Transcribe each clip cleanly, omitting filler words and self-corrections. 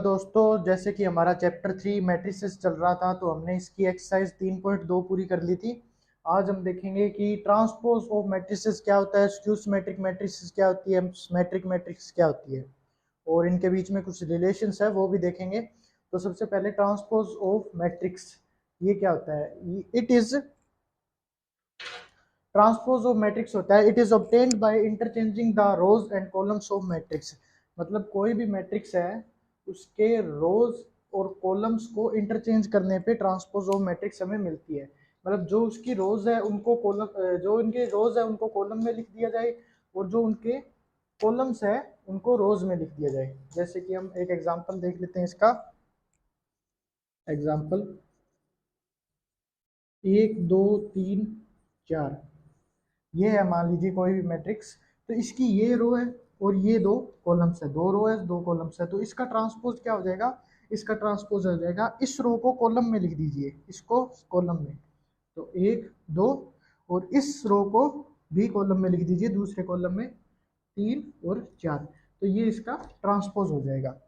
दोस्तों, जैसे कि हमारा चैप्टर 3 मैट्रिसेस चल रहा था तो हमने इसकी एक्सरसाइज 3.2 पूरी कर ली थी। आज हम देखेंगे कि ट्रांसपोज ऑफ मैट्रिसेस क्या होता है, स्क्यू सिमेट्रिक मैट्रिसेस क्या होती है, सिमेट्रिक मैट्रिक्स क्या होती है और इनके बीच में कुछ रिलेशंस है वो भी देखेंगे। तो सबसे पहले ट्रांसपोज ऑफ मैट्रिक्स ये क्या होता है। It is transpose of matrix होता है, it is obtained by interchanging the rows and columns of matrix. मतलब कोई भी मैट्रिक्स है उसके रोज और कॉलम्स को इंटरचेंज करने पे ट्रांसपोज ऑफ मैट्रिक्स हमें मिलती है। मतलब जो उसकी रोज है उनको कॉलम, जो इनके रोज है उनको कॉलम में लिख दिया जाए और जो उनके कॉलम्स है उनको रोज में लिख दिया जाए। जैसे कि हम एक एग्जांपल देख लेते हैं इसका। एग्जांपल 1 2 3 4, ये है मान लीजिए कोई भी मैट्रिक्स। तो इसकी ये रो है और ये दो कॉलम्स है, दो रो है दो कॉलम्स है। तो इसका ट्रांसपोज क्या हो जाएगा, इसका ट्रांसपोज हो जाएगा इस रो को कॉलम में लिख दीजिए, इसको कॉलम में। तो 1 2 और इस रो को भी कॉलम में लिख दीजिए, दूसरे कॉलम में 3 और 4। तो ये इसका ट्रांसपोज हो जाएगा।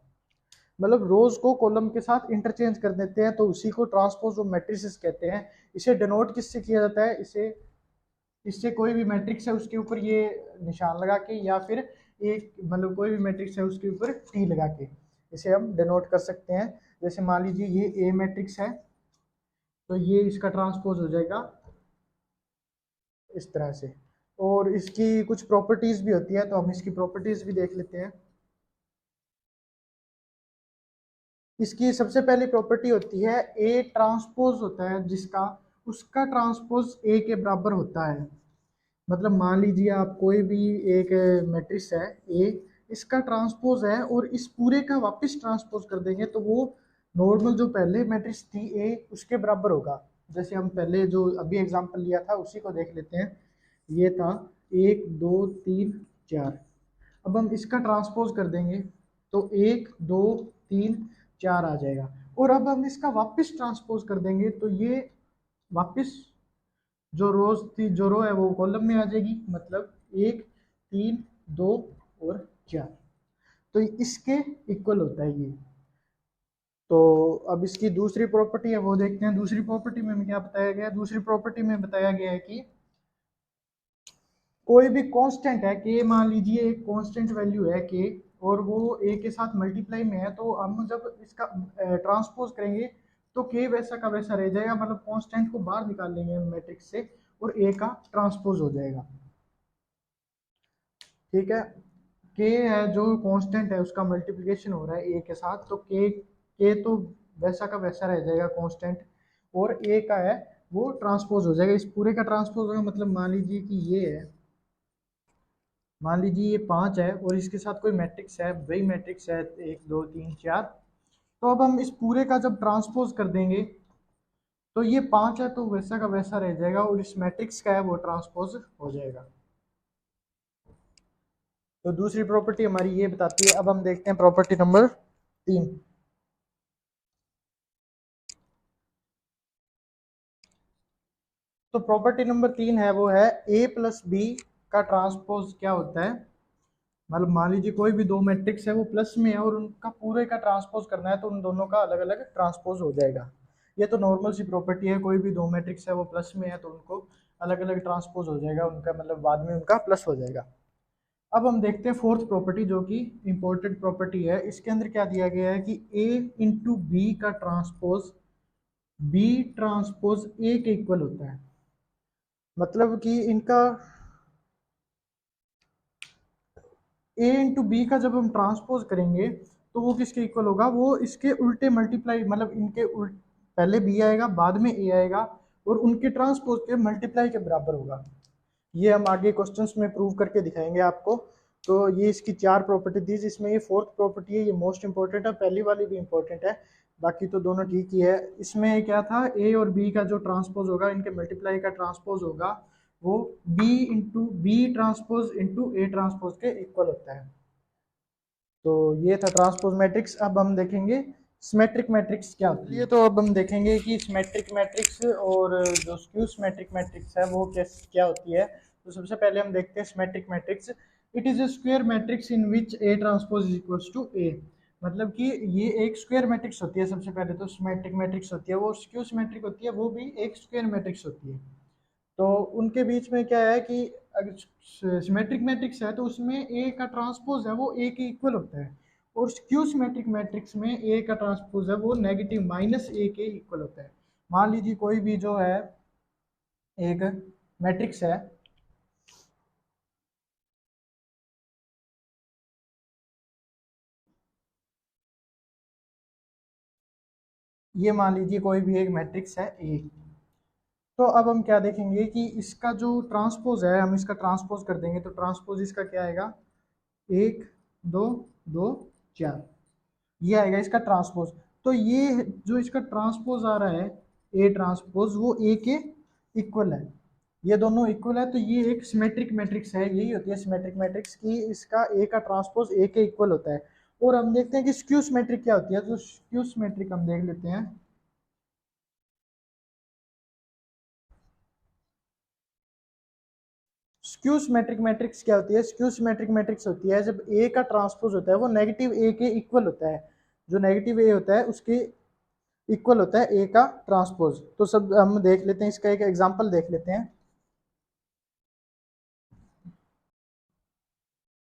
मतलब रोज को कॉलम के साथ इंटरचेंज कर देते हैं तो उसी को ट्रांसपोज ऑफ मैट्रिसेस कहते हैं। इसे डिनोट किससे किया जाता है, इसे इससे कोई भी मैट्रिक्स है उसके ऊपर ये निशान लगा के, या फिर एक मतलब कोई भी मैट्रिक्स है उसके ऊपर टी लगा के इसे हम डिनोट कर सकते हैं। जैसे मान लीजिए ये ए मैट्रिक्स है तो ये इसका ट्रांसपोज हो जाएगा इस तरह से। और इसकी कुछ प्रॉपर्टीज भी होती है तो हम इसकी प्रॉपर्टीज भी देख लेते हैं। इसकी सबसे पहली प्रॉपर्टी होती है ए ट्रांसपोज होता है जिसका उसका ट्रांसपोज ए के बराबर होता है। मतलब मान लीजिए आप कोई भी एक मैट्रिक्स है ए, इसका ट्रांसपोज है और इस पूरे का वापस ट्रांसपोज कर देंगे तो वो नॉर्मल जो पहले मैट्रिक्स थी ए उसके बराबर होगा। जैसे हम पहले जो अभी एग्जांपल लिया था उसी को देख लेते हैं। ये था 1 2 3 4। अब हम इसका ट्रांसपोज कर देंगे तो 1 2 3 4 आ जाएगा। और अब हम इसका वापस ट्रांसपोज कर देंगे तो ये वापस जो रोज थी जो रो है वो कॉलम में आ जाएगी। मतलब 1 3 2 और 4, तो इसके इक्वल होता है ये। तो अब इसकी दूसरी प्रॉपर्टी है वो देखते हैं। दूसरी प्रॉपर्टी में क्या बताया गया है, दूसरी प्रॉपर्टी में बताया गया है कि कोई भी कांस्टेंट है के, मान लीजिए एक कांस्टेंट वैल्यू है के और वो ए के साथ मल्टीप्लाई में है, तो हम जब इसका ट्रांसपोज करेंगे तो के वैसा का वैसा रह जाएगा। मतलब कांस्टेंट को बाहर निकाल लेंगे मैट्रिक्स से और ए का ट्रांसपोज हो जाएगा। ठीक है, के है जो कांस्टेंट है उसका मल्टीप्लिकेशन हो रहा है ए के साथ, तो के तो वैसा का वैसा रह जाएगा कांस्टेंट, और ए का है वो ट्रांसपोज हो जाएगा। इस पूरे का ट्रांसपोज होगा। मतलब मान लीजिए कि ये है, मान लीजिए ये 5 है और इसके साथ कोई मैट्रिक्स है, वही मैट्रिक्स है 1 2 3 4। तो अब हम इस पूरे का जब ट्रांसपोज कर देंगे तो ये 5 है तो वैसा का वैसा रह जाएगा और इस मैट्रिक्स का है वो ट्रांसपोज हो जाएगा। तो दूसरी प्रॉपर्टी हमारी ये बताती है। अब हम देखते हैं प्रॉपर्टी नंबर 3। तो प्रॉपर्टी नंबर 3 है वो है ए प्लस बी का ट्रांसपोज क्या होता है। मतलब मान लीजिए कोई भी दो मैट्रिक्स है वो प्लस में है और उनका पूरे का ट्रांसपोज करना है तो उन दोनों का अलग अलग ट्रांसपोज हो जाएगा। ये तो नॉर्मल सी प्रॉपर्टी है, कोई भी दो मैट्रिक्स है वो प्लस में है तो उनको अलग अलग ट्रांसपोज हो जाएगा उनका, मतलब बाद में उनका प्लस हो जाएगा। अब हम देखते हैं फोर्थ प्रॉपर्टी जो कि इंपॉर्टेंट प्रॉपर्टी है। इसके अंदर क्या दिया गया है कि ए इंटू बी का ट्रांसपोज बी ट्रांसपोज ए के इक्वल होता है। मतलब कि इनका ए इंटू बी का जब हम ट्रांसपोज करेंगे तो वो किसके इक्वल होगा, वो इसके उल्टे मल्टीप्लाई, मतलब इनके पहले बी आएगा बाद में ए आएगा और उनके ट्रांसपोज के मल्टीप्लाई के बराबर होगा। ये हम आगे क्वेश्चंस में प्रूव करके दिखाएंगे आपको। तो ये इसकी 4 प्रॉपर्टी थी जिसमें ये फोर्थ प्रॉपर्टी है, ये मोस्ट इंपॉर्टेंट है, पहली वाली भी इंपॉर्टेंट है, बाकी तो दोनों ठीक ही है। इसमें क्या था, ए और बी का जो ट्रांसपोज होगा, इनके मल्टीप्लाई का ट्रांसपोज होगा वो B into B transpose into A transpose के इक्वल होता है। तो ये था ट्रांसपोज मैट्रिक्स। अब हम देखेंगे सिमेट्रिक मैट्रिक्स क्या होती है। तो अब हम देखेंगे कि सिमेट्रिक मैट्रिक्स और जो स्क्यू सिमेट्रिक मैट्रिक्स है वो क्या होती है। तो सबसे पहले हम देखते हैं symmetric matrix. It is a square matrix in which A transpose is equals to A. मतलब कि ये एक स्क्वायर मैट्रिक्स होती है, सबसे पहले तो सिमेट्रिक मैट्रिक्स होती है, वो स्क्यू सिमेट्रिक होती है, वो भी एक स्क्वायर मैट्रिक्स होती है। तो उनके बीच में क्या है कि अगर सिमेट्रिक मैट्रिक्स है तो उसमें ए का ट्रांसपोज है वो ए के इक्वल होता है, और स्क्यू सिमेट्रिक मैट्रिक्स में ए का ट्रांसपोज है वो नेगेटिव माइनस ए के इक्वल होता है। मान लीजिए कोई भी जो है एक मैट्रिक्स है, ये मान लीजिए कोई भी एक मैट्रिक्स है ए। तो अब हम क्या देखेंगे कि इसका जो ट्रांसपोज है, हम इसका ट्रांसपोज कर देंगे तो ट्रांसपोज इसका क्या आएगा, एक दो दो चार, ये आएगा इसका ट्रांसपोज। तो ये जो इसका ट्रांसपोज आ रहा है ए ट्रांसपोज, वो ए के इक्वल है, ये दोनों इक्वल है, तो ये एक सिमेट्रिक मैट्रिक्स है। यही होती है सिमेट्रिक मैट्रिक्स की इसका ए का ट्रांसपोज ए के इक्वल होता है। और हम देखते हैं कि स्क्यू सिमेट्रिक क्या होती है, तो स्क्यू सिमेट्रिक हम देख लेते हैं। स्क्यू सिमेट्रिक मैट्रिक्स क्या होती है, स्क्यू सिमेट्रिक मैट्रिक्स होती है जब ए का ट्रांसपोज होता है वो नेगेटिव ए के इक्वल होता है, जो नेगेटिव ए होता है उसके इक्वल होता है ए का ट्रांसपोज। तो सब हम देख लेते हैं, इसका एक एग्जांपल देख लेते हैं।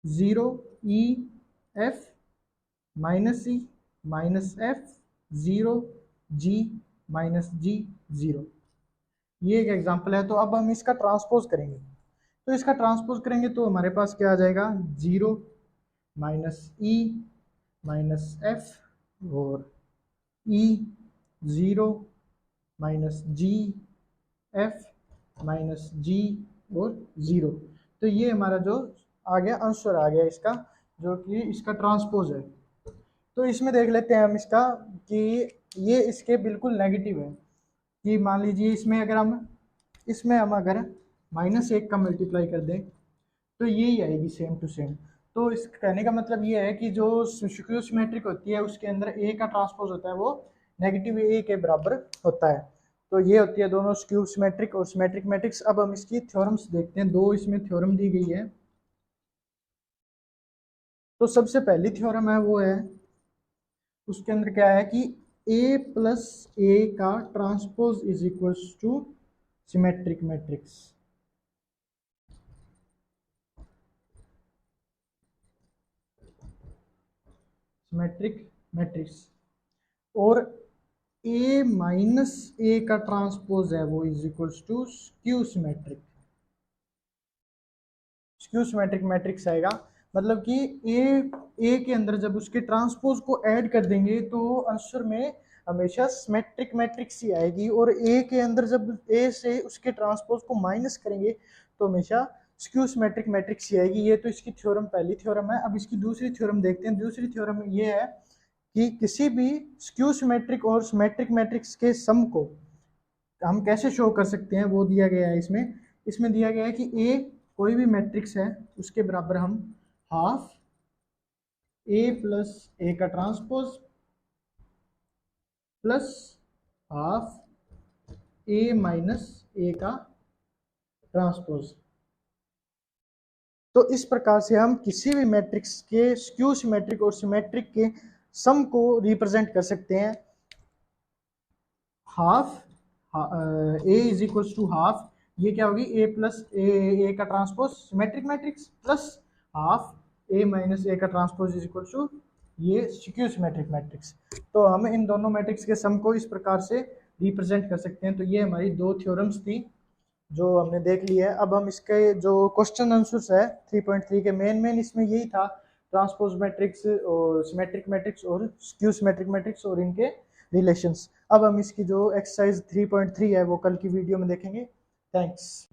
0 E F minus E minus F 0 जी माइनस जी 0, ये एक एग्जांपल है। तो अब हम इसका ट्रांसपोज करेंगे, तो इसका ट्रांसपोज करेंगे तो हमारे पास क्या आ जाएगा, 0 माइनस ई माइनस एफ और ई 0 माइनस जी एफ माइनस जी और 0। तो ये हमारा जो आ गया आंसर आ गया इसका, जो कि इसका ट्रांसपोज है। तो इसमें देख लेते हैं हम इसका कि ये इसके बिल्कुल नेगेटिव है, कि मान लीजिए इसमें हम अगर -1 का मल्टीप्लाई कर दें तो यही आएगी सेम टू सेम। तो इस कहने का मतलब ये है कि जो स्क्यू सिमेट्रिक होती है उसके अंदर ए का ट्रांसपोज होता है वो नेगेटिव ए के बराबर होता है। तो ये होती है दोनों स्क्यू सिमेट्रिक और सिमेट्रिक मैट्रिक्स। अब हम इसकी थ्योरम्स देखते हैं, दो इसमें थ्योरम दी गई है। तो सबसे पहली थ्योरम है वो है, उसके अंदर क्या है कि ए प्लस ए का transpose is equals to symmetric matrix. Symmetric matrix और ए माइनस ए का ट्रांसपोज है वो is equals to skew symmetric. Skew symmetric matrix आएगा, मतलब कि ए के अंदर जब उसके ट्रांसपोज को ऐड कर देंगे तो आंसर में हमेशा सिमेट्रिक मैट्रिक्स ही आएगी, और ए के अंदर जब ए से उसके ट्रांसपोज को माइनस करेंगे तो हमेशा स्क्यू सिमेट्रिक मैट्रिक्स ही आएगी। ये तो इसकी थ्योरम पहली थ्योरम है। अब इसकी दूसरी थ्योरम देखते हैं। दूसरी थ्योरम ये है कि किसी भी स्क्यू सिमेट्रिक और सिमेट्रिक मैट्रिक्स के सम को हम कैसे शो कर सकते हैं, वो दिया गया है इसमें। इसमें दिया गया है कि ए कोई भी मैट्रिक्स है उसके बराबर हम हाफ ए प्लस ए का transpose plus half A minus A का ट्रांसपोज। तो इस प्रकार से हम किसी भी मैट्रिक्स के स्क्यू सिमेट्रिक और सिमेट्रिक के सम को रिप्रेजेंट कर सकते हैं। Half A is equals to half, ये क्या होगी, ए प्लस ए का transpose symmetric matrix plus half A minus A का ट्रांसपोज इज इक्वल टू ये स्क्यू सिमेट्रिक मैट्रिक्स। तो हम इन दोनों मैट्रिक्स के सम को इस प्रकार से रिप्रेजेंट कर सकते हैं। तो ये हमारी दो थ्योरम्स थी जो हमने देख ली है। अब हम इसके जो क्वेश्चन आंसर्स है 3.3 के मेन इसमें यही था, ट्रांसपोज मैट्रिक्स और सिमेट्रिक मैट्रिक्स और स्क्यू सिमेट्रिक मैट्रिक्स और इनके रिलेशंस। अब हम इसकी जो एक्सरसाइज 3.3 है वो कल की वीडियो में देखेंगे। थैंक्स।